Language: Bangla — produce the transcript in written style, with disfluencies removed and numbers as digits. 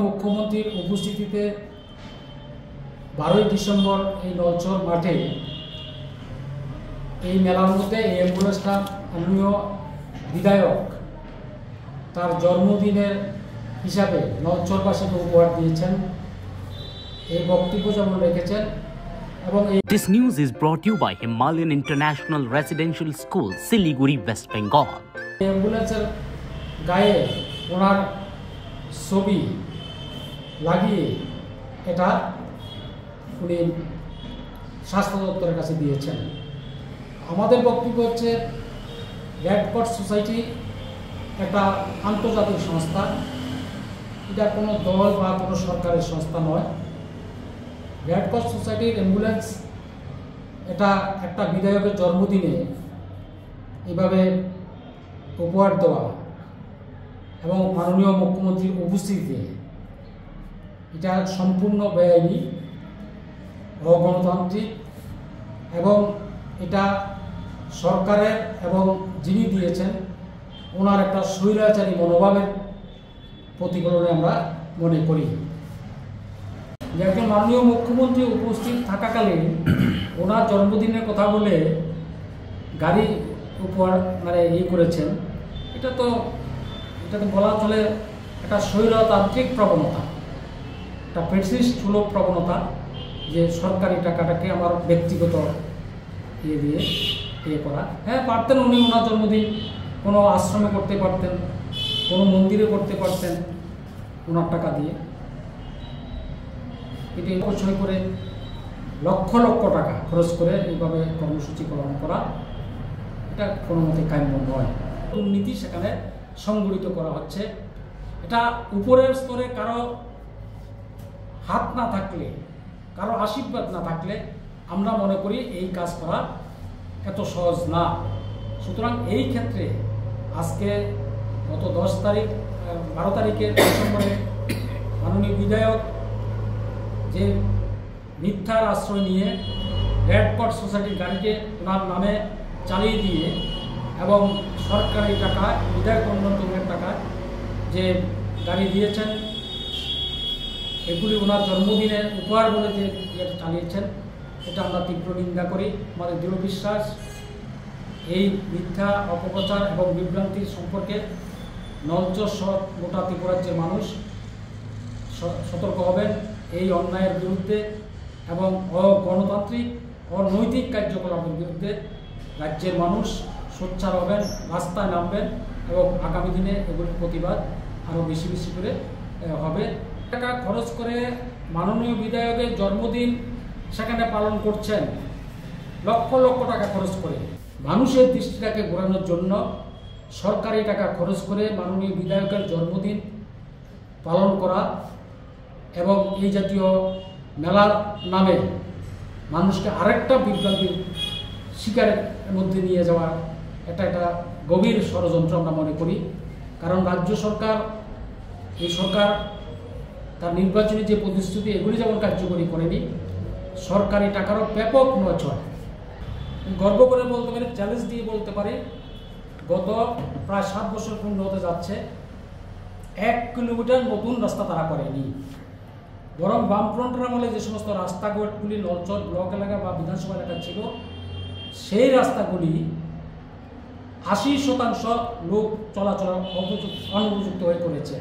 মুখ্যমন্ত্রীর উপস্থিতিতে 12ই ডিসেম্বর এই নলচর মাঠে এই মেলার মধ্যে এই অ্যাম্বুলেন্সটা মাননীয় বিধায়ক তার জন্মদিনের হিসাবে নলচরবাসীকে উপহার দিয়েছেন। এই বক্তব্য যেমন রেখেছেন এবং This news is brought to you by Himalayan International Residential School, Siliguri, West Bengal. এই অ্যাম্বুলেন্সের গায়ে ওনার ছবি লাগিয়ে এটা উনি স্বাস্থ্য দপ্তরের কাছে দিয়েছেন। আমাদের বক্তব্য হচ্ছে রেড ক্রস সোসাইটি একটা আন্তর্জাতিক সংস্থা, এটা কোনো দল বা কোনো সরকারের সংস্থা নয়। রেড ক্রস সোসাইটির অ্যাম্বুলেন্স এটা একটা বিধায়কের জন্মদিনে এভাবে উপহার দেওয়া এবং মাননীয় মুখ্যমন্ত্রীর উপস্থিতিতে এটা সম্পূর্ণ বেআইনি, অগণতান্ত্রিক এবং এটা সরকারের এবং যিনি দিয়েছেন ওনার একটা স্বৈরাচারী মনোভাবের প্রতিফলনে আমরা মনে করি। যে একজন মাননীয় মুখ্যমন্ত্রী উপস্থিত থাকাকালীন ওনার জন্মদিনের কথা বলে গাড়ি উপহার করেছেন, এটা তো বলা চলে একটা স্বৈরতান্ত্রিক প্রবণতা, একটা ফ্যাসিস্ট সুলভ প্রবণতা, যে সরকারি টাকাটাকে আমার ব্যক্তিগত দিয়ে করা। হ্যাঁ, পারতেন উনি ওনার জন্মদিন কোনো আশ্রমে করতে পারতেন, কোনো মন্দিরে করতে পারতেন ওনার টাকা দিয়ে। এটি অবশ্যই করে লক্ষ লক্ষ টাকা খরচ করে এইভাবে কর্মসূচি পালন করা এটা কোনো মতে কাম্য নয়। দুর্নীতি সেখানে সংগঠিত করা হচ্ছে। এটা উপরের স্তরে কারো হাত না থাকলে, কারো আশীর্বাদ না থাকলে আমরা মনে করি এই কাজ করা এত সহজ না। সুতরাং এই ক্ষেত্রে আজকে গত 12 তারিখের ডিসেম্বরে মাননীয় বিধায়ক যে মিথ্যার আশ্রয় নিয়ে রেড ক্রস সোসাইটির গাড়িকে ওনার নামে চালিয়ে দিয়ে এবং সরকারি টাকা, বিধায়ক উন্নয়নের টাকা যে গাড়ি দিয়েছেন, এগুলি ওনার জন্মদিনের উপহার বলে যে চালিয়েছেন, এটা আমরা তীব্র নিন্দা করি। আমাদের দৃঢ় বিশ্বাস এই মিথ্যা অপপ্রচার এবং বিভ্রান্তির সম্পর্কে নলচর সহ গোটা ত্রিপুরাজ্যের মানুষ সতর্ক হবেন এই অন্যায়ের বিরুদ্ধে এবং অগণতান্ত্রিক অনৈতিক কার্যকলাপের বিরুদ্ধে রাজ্যের মানুষ সোচ্চার হবেন, রাস্তায় নামবেন এবং আগামী দিনে এগুলির প্রতিবাদ আরও বেশি বেশি করে হবে। টাকা খরচ করে মাননীয় বিধায়কের জন্মদিন সেখানে পালন করছেন, লক্ষ লক্ষ টাকা খরচ করে মানুষের দৃষ্টিটাকে ঘোরানোর জন্য সরকারি টাকা খরচ করে মাননীয় বিধায়কের জন্মদিন পালন করা এবং এই জাতীয় মেলার নামে মানুষকে আরেকটা বিভ্রান্তির শিকারের মধ্যে নিয়ে যাওয়া, এটা একটা গভীর ষড়যন্ত্র আমরা মনে করি। কারণ রাজ্য সরকার, এই সরকার তার নির্বাচনী যে প্রতিশ্রুতি এগুলি যেমন কার্যকরী করেনি, সরকারি টাকারও ব্যাপক নয়ছয়। গর্ব করে বলতে পারি, চ্যালেঞ্জ দিয়ে বলতে পারি, গত প্রায় 7 বছর পূর্ণ হতে যাচ্ছে 1 কিলোমিটার নতুন রাস্তা তারা করেনি। বরং বামফ্রন্টের আমলে যে সমস্ত রাস্তাঘাটগুলি নলচর ব্লক এলাকা বা বিধানসভা এলাকা ছিল, সেই রাস্তাগুলি 80% লোক চলাচল অনুপযুক্ত হয়ে পড়েছে।